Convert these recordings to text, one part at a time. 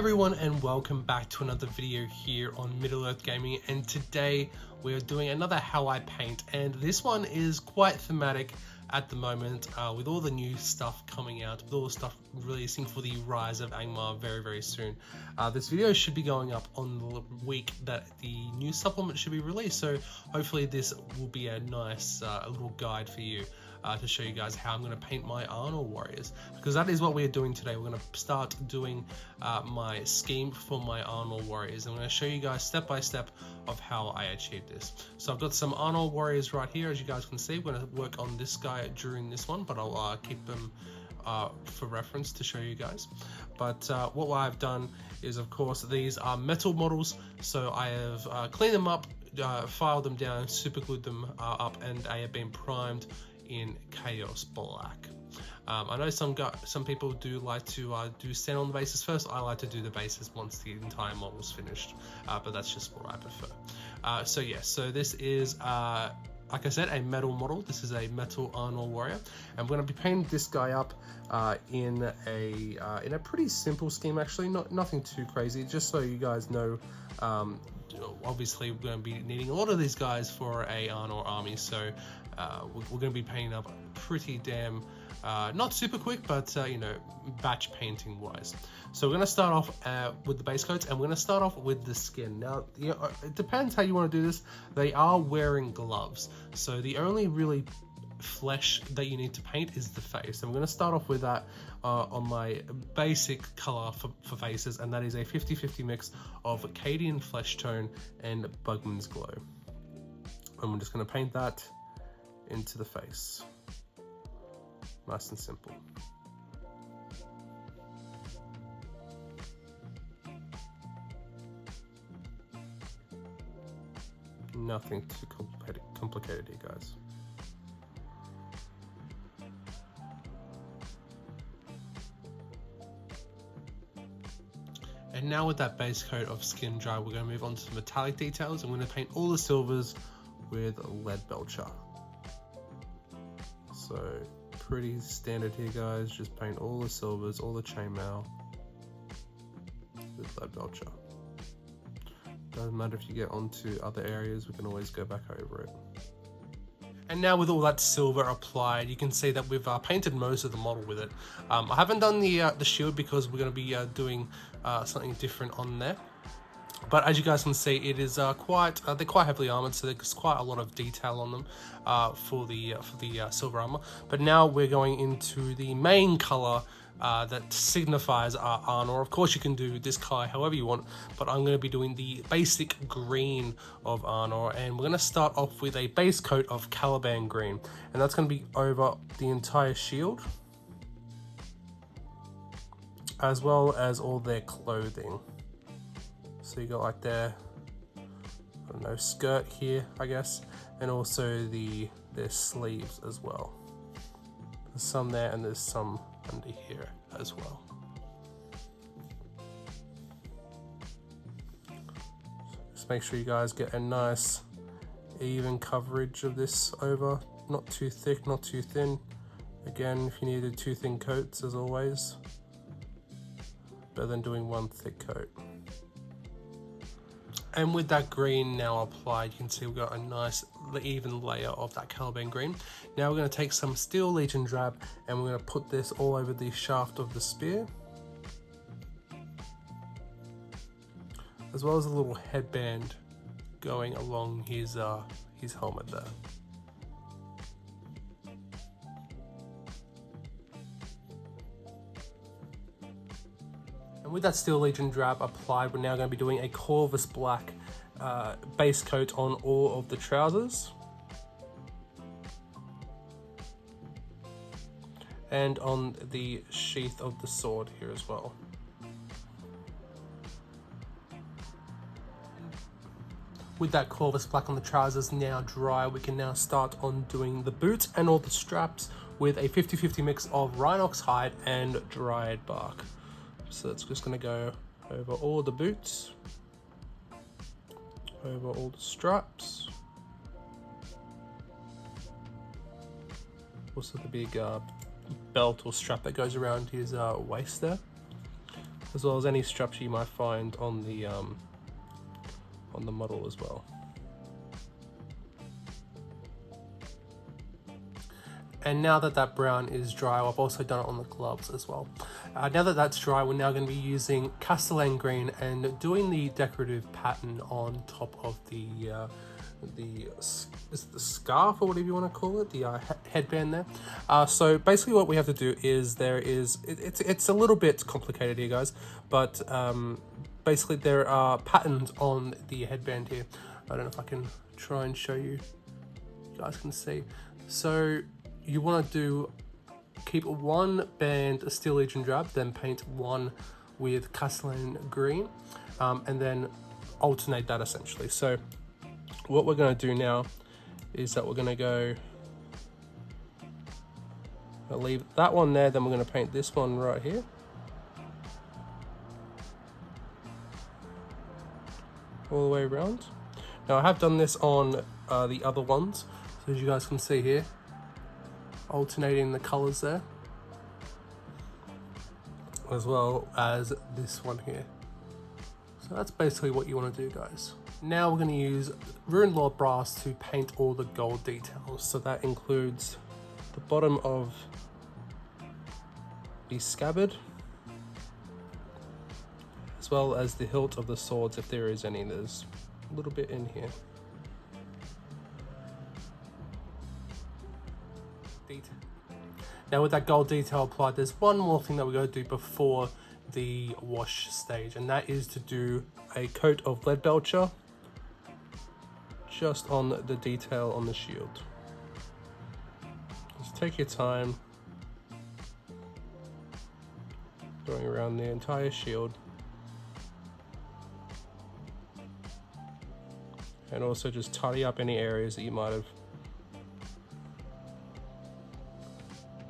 everyone, and welcome back to another video here on Middle-earth Gaming. And today we're doing another How I Paint, and this one is quite thematic at the moment, with all the new stuff coming out, with all the stuff releasing for the Rise of Angmar very soon. This video should be going up on the week that the new supplement should be released, so hopefully this will be a nice little guide for you to show you guys how I'm going to paint my Arnor warriors, because that is what we're doing today. We're going to start doing my scheme for my Arnor warriors. I'm going to show you guys step by step of how I achieved this. So I've got some Arnor warriors right here, as you guys can see. We're going to work on this guy during this one, but I'll keep them for reference to show you guys. But what I've done is, of course, these are metal models, so I have cleaned them up, filed them down, super glued them up, and they have been primed in Chaos Black. I know some people do like to do sand on the bases first. I like to do the bases once the entire model's finished, but that's just what I prefer. So yes, so this is like I said, a metal model. This is a metal Arnor warrior, and we're going to be painting this guy up in a pretty simple scheme, actually, nothing too crazy, just so you guys know. Obviously we're going to be needing a lot of these guys for a Arnor army, so we're going to be painting up pretty damn not super quick, but you know, batch painting wise. So we're going to start off with the base coats, and we're going to start off with the skin. Now, you know, it depends how you want to do this. They are wearing gloves, so the only really flesh that you need to paint is the face, and we're going to start off with that on my basic color for faces, and that is a 50-50 mix of Cadian Flesh Tone and Bugman's Glow, and we're just going to paint that into the face, nice and simple. Nothing too complicated here, guys. And now with that base coat of skin dry, we're going to move on to the metallic details. I'm going to paint all the silvers with lead belcher. So pretty standard here, guys. Just paint all the silvers, all the chainmail with lead belcher. Doesn't matter if you get onto other areas, we can always go back over it. And now with all that silver applied, you can see that we've painted most of the model with it. I haven't done the shield because we're going to be doing something different on there. But as you guys can see, it is they're quite heavily armored, so there's quite a lot of detail on them for the silver armor. But now we're going into the main color that signifies our Arnor. Of course, you can do this color however you want, but I'm going to be doing the basic green of Arnor, and we're going to start off with a base coat of Caliban green, and that's going to be over the entire shield, as well as all their clothing. So you got like their, I don't know, skirt here, I guess, and also their sleeves as well. There's some there, and there's some under here as well. Just make sure you guys get a nice even coverage of this over, not too thick, not too thin. Again, if you needed 2 thin coats, as always, better than doing 1 thick coat. And with that green now applied, you can see we've got a nice even layer of that Caliban green. Now we're going to take some Steel Legion drab, and we're going to put this all over the shaft of the spear, as well as a little headband going along his helmet there. And with that Steel Legion drab applied, we're now going to be doing a Corvus Black base coat on all of the trousers, and on the sheath of the sword here as well. With that Corvus Black on the trousers now dry, we can now start on doing the boots and all the straps with a 50-50 mix of Rhinox hide and dried bark. So it's just going to go over all the boots, over all the straps, also the big belt or strap that goes around his waist there, as well as any structure you might find on the model as well. And now that that brown is dry, I've also done it on the gloves as well. Now that that's dry, we're now going to be using Castellan green and doing the decorative pattern on top of the scarf, or whatever you want to call it, the headband there. So basically what we have to do is it's a little bit complicated here, guys, but basically there are patterns on the headband here. I don't know if I can try and show you. You guys can see. So you want to keep one band Steel Legion drab, then paint one with Castellan green, and then alternate that essentially. So what we're going to do now is that we're going to I'll leave that one there, then we're going to paint this one right here. All the way around. Now I have done this on the other ones, so as you guys can see here, alternating the colors there, as well as this one here. So that's basically what you want to do, guys. Now we're going to use Ruined Lord Brass to paint all the gold details. So that includes the bottom of the scabbard, as well as the hilt of the swords, if there is any. There's a little bit in here. Now with that gold detail applied, there's one more thing that we're going to do before the wash stage, and that is to do a coat of lead belcher just on the detail on the shield. Just take your time going around the entire shield, and also just tidy up any areas that you might have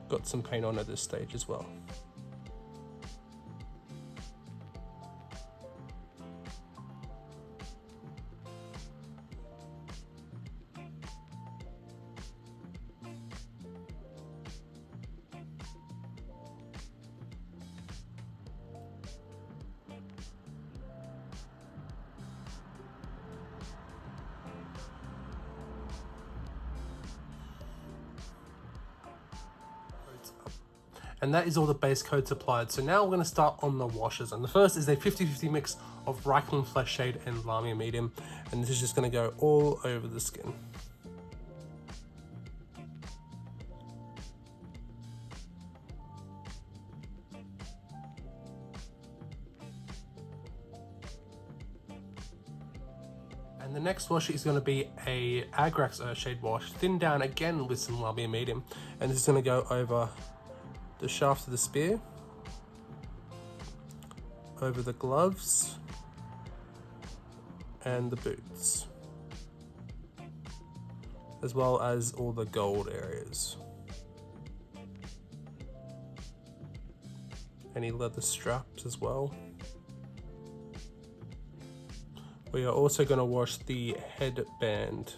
got some paint on at this stage as well. And that is all the base coats applied. So now we're going to start on the washes. And the first is a 50-50 mix of Reichland Flesh Shade and Lamia Medium. And this is just going to go all over the skin. And the next wash is going to be a Agrax Earthshade wash, thinned down again with some Lamia Medium. And this is going to go over the shaft of the spear, over the gloves, and the boots, as well as all the gold areas. Any leather straps as well. We are also going to wash the headband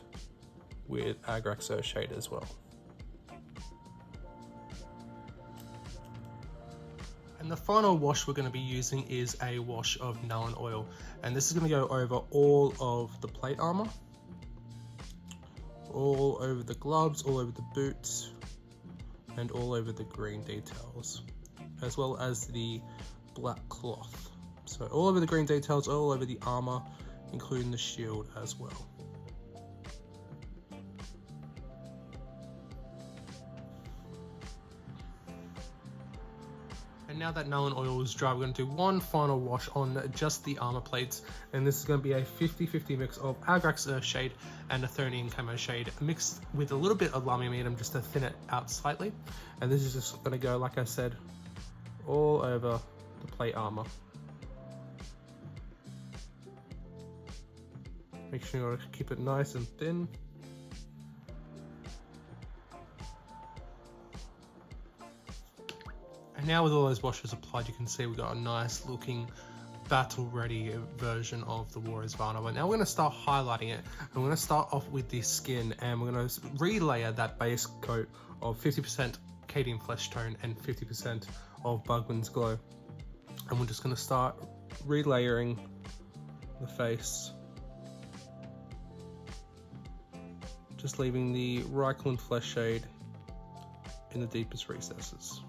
with Agrax Earthshade as well. And the final wash we're going to be using is a wash of Nuln Oil, and this is going to go over all of the plate armor, all over the gloves, all over the boots, and all over the green details, as well as the black cloth. So all over the green details, all over the armor, including the shield as well. And now that Nuln Oil is dry, we're going to do one final wash on just the armor plates, and this is going to be a 50-50 mix of Agrax Earthshade and Athonian Camo Shade, mixed with a little bit of Lamia Medium just to thin it out slightly. And this is just going to go, like I said, all over the plate armor. Make sure you keep it nice and thin. And now with all those washes applied, you can see we've got a nice looking battle ready version of the Warrior's Varna. But now we're going to start highlighting it. And we're going to start off with the skin, and we're going to relayer that base coat of 50% Cadian Flesh Tone and 50% of Bugman's Glow. And we're just going to start relayering the face, just leaving the Reikland flesh shade in the deepest recesses.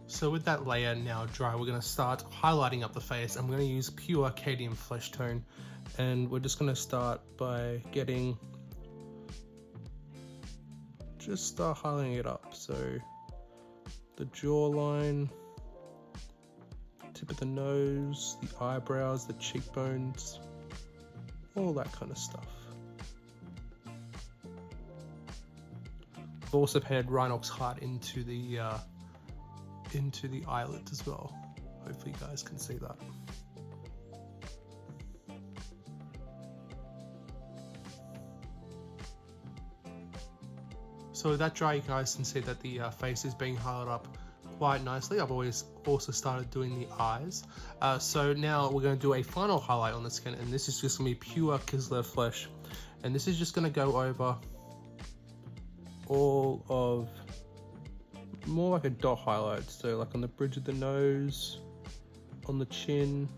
So with that layer now dry, we're going to start highlighting up the face. I'm going to use pure Cadian flesh tone, and we're just going to start by start highlighting it up. So the jawline, tip of the nose, the eyebrows, the cheekbones, all that kind of stuff. I've also painted Rhinox heart into the eyelid as well. Hopefully you guys can see that. So with that dry, you guys can see that the face is being highlighted up quite nicely. I've always also started doing the eyes. So now we're going to do a final highlight on the skin, and this is just going to be pure Kislev flesh. And this is just going to go over all of, more like a dot highlight. So like on the bridge of the nose, on the chin,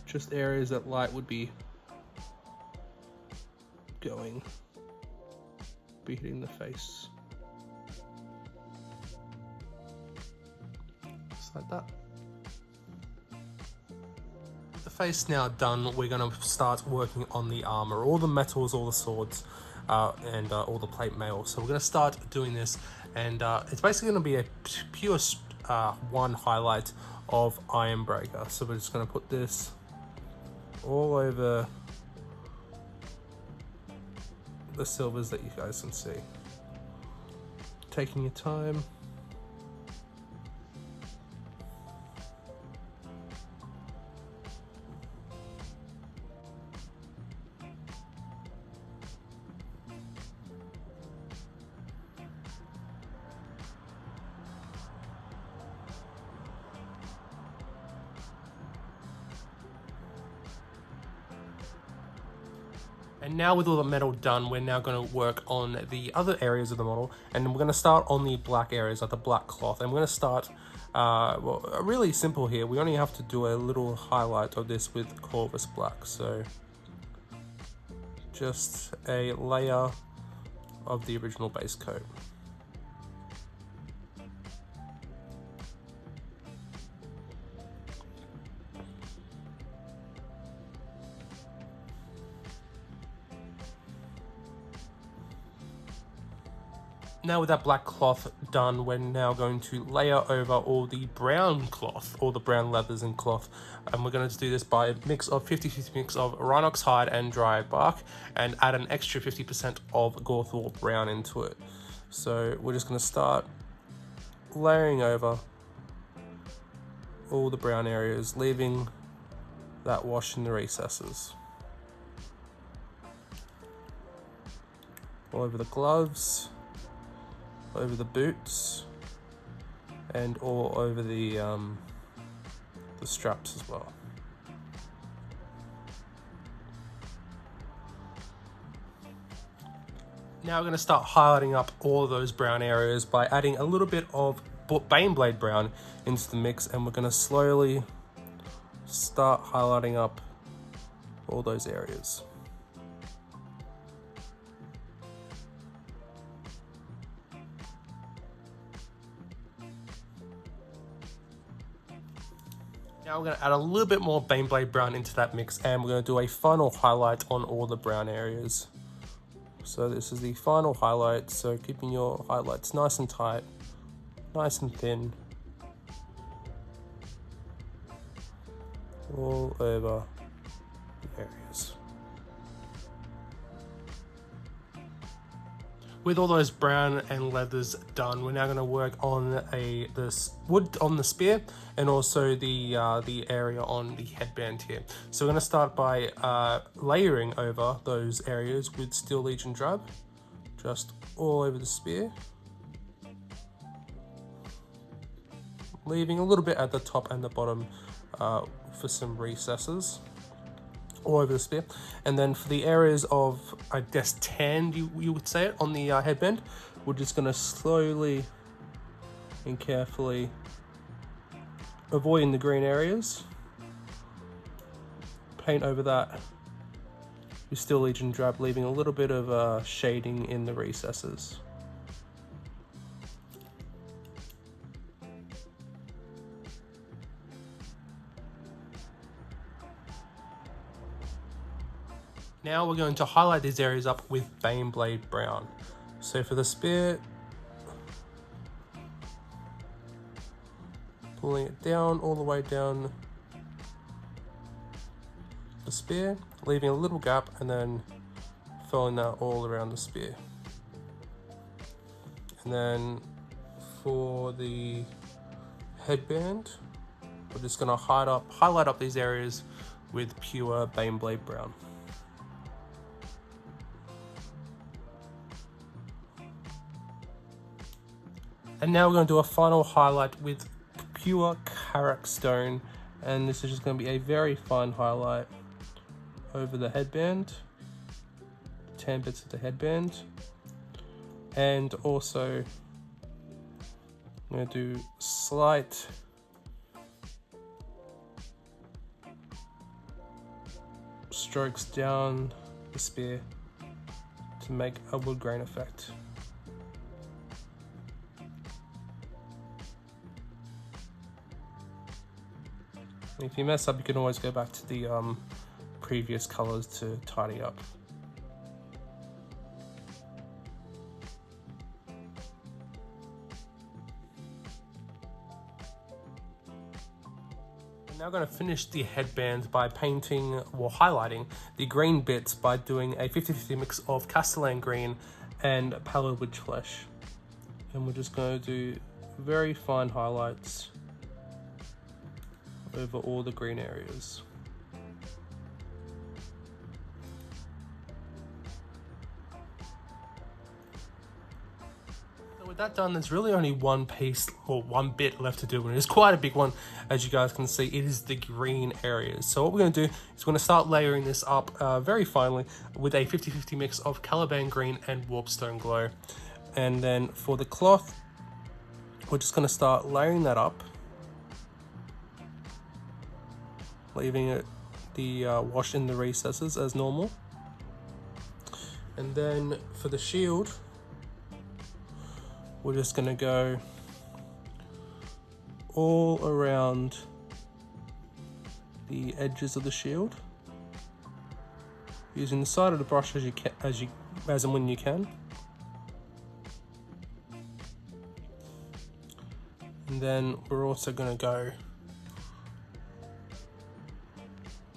just areas that light would be hitting the face. Just like that. The face now done, we're going to start working on the armor, all the metals, all the swords, and all the plate mail. So we're going to start doing this, and it's basically going to be a pure one highlight of Ironbreaker. So we're just going to put this all over the silvers that you guys can see. Taking your time. And now with all the metal done, we're now going to work on the other areas of the model, and we're going to start on the black areas, like the black cloth. And we're going to start, well, really simple here. We only have to do a little highlight of this with Corvus Black. So just a layer of the original base coat. Now with that black cloth done, we're now going to layer over all the brown cloth, all the brown leathers and cloth. And we're going to do this by a mix of 50-50 mix of Rhinox hide and dry bark, and add an extra 50% of Gorthor brown into it. So we're just going to start layering over all the brown areas, leaving that wash in the recesses. All over the gloves, over the boots, and all over the straps as well. Now we're going to start highlighting up all of those brown areas by adding a little bit of Baneblade brown into the mix, and we're going to slowly start highlighting up all those areas. Now we're going to add a little bit more Baneblade brown into that mix, and we're going to do a final highlight on all the brown areas. So this is the final highlight, so keeping your highlights nice and tight, nice and thin, all over the areas. With all those brown and leathers done, we're now going to work on the wood on the spear, and also the area on the headband here. So we're going to start by layering over those areas with Steel Legion Drab, just all over the spear, leaving a little bit at the top and the bottom for some recesses. all over the spear. And then for the areas of, I guess, tan, you would say it, on the headband, we're just going to slowly and carefully, avoiding the green areas, paint over that with Steel Legion Drab, leaving a little bit of shading in the recesses. Now we're going to highlight these areas up with Baneblade Brown. So for the spear, pulling it down all the way down the spear, leaving a little gap, and then filling that all around the spear. And then for the headband, we're just going to highlight up these areas with pure Baneblade Brown. And now we're going to do a final highlight with pure Karak Stone, and this is just going to be a very fine highlight over the headband, the tan bits of the headband, and also I'm going to do slight strokes down the spear to make a wood grain effect. If you mess up, you can always go back to the previous colors to tidy up. I'm now going to finish the headband by painting or highlighting the green bits by doing a 50-50 mix of Castellan green and Pallid Witch Flesh. And we're just going to do very fine highlights over all the green areas. So with that done, there's really only one piece or one bit left to do, and it's quite a big one. As you guys can see, it is the green areas. So what we're going to do is we're going to start layering this up very finely with a 50-50 mix of Caliban green and Warpstone glow. And then for the cloth, we're just going to start layering that up, leaving it the wash in the recesses as normal. And then for the shield, we're just going to go all around the edges of the shield, using the side of the brush as and when you can. And then we're also going to go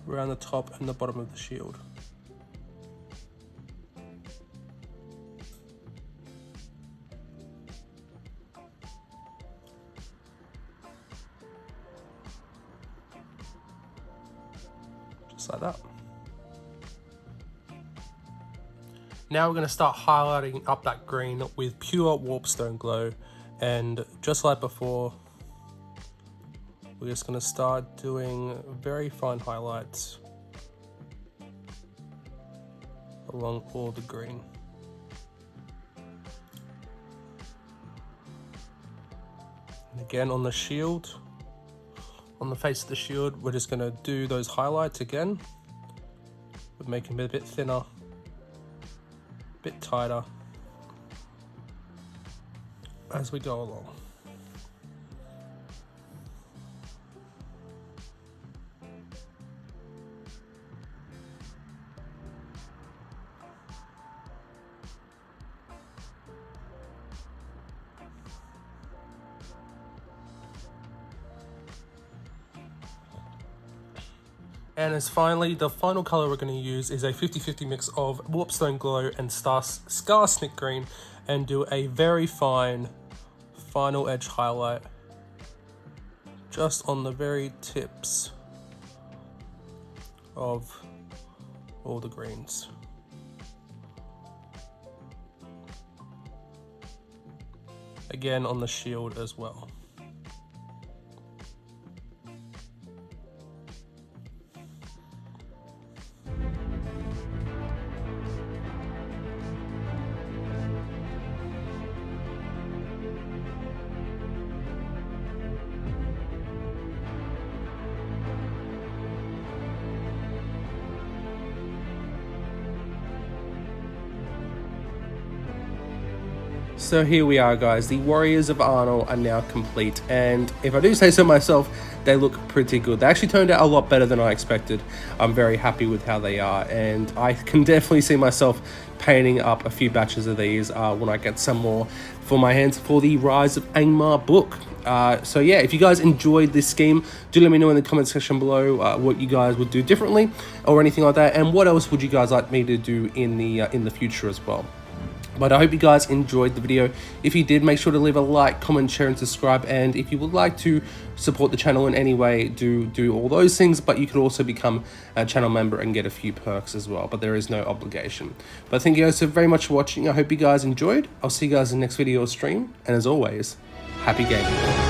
around the top and the bottom of the shield. Just like that. Now we're going to start highlighting up that green with pure Warpstone glow, and just like before, we're just going to start doing very fine highlights along all the green. And again on the shield, on the face of the shield, we're just going to do those highlights again. We're making it a bit thinner, a bit tighter as we go along. And as finally, the final color we're going to use is a 50-50 mix of Warpstone Glow and Scarsnick Green, and do a very fine final edge highlight just on the very tips of all the greens. Again on the shield as well. So here we are, guys. The Warriors of Arnor are now complete, and if I do say so myself, they look pretty good. They actually turned out a lot better than I expected. I'm very happy with how they are, and I can definitely see myself painting up a few batches of these when I get some more for my hands for the Rise of Angmar book. So yeah, if you guys enjoyed this scheme, do let me know in the comment section below what you guys would do differently or anything like that, and what else would you guys like me to do in the future as well. But I hope you guys enjoyed the video. If you did, make sure to leave a like, comment, share, and subscribe. And if you would like to support the channel in any way, do all those things. But you could also become a channel member and get a few perks as well. But there is no obligation. But thank you guys so very much for watching. I hope you guys enjoyed. I'll see you guys in the next video or stream. And as always, happy gaming.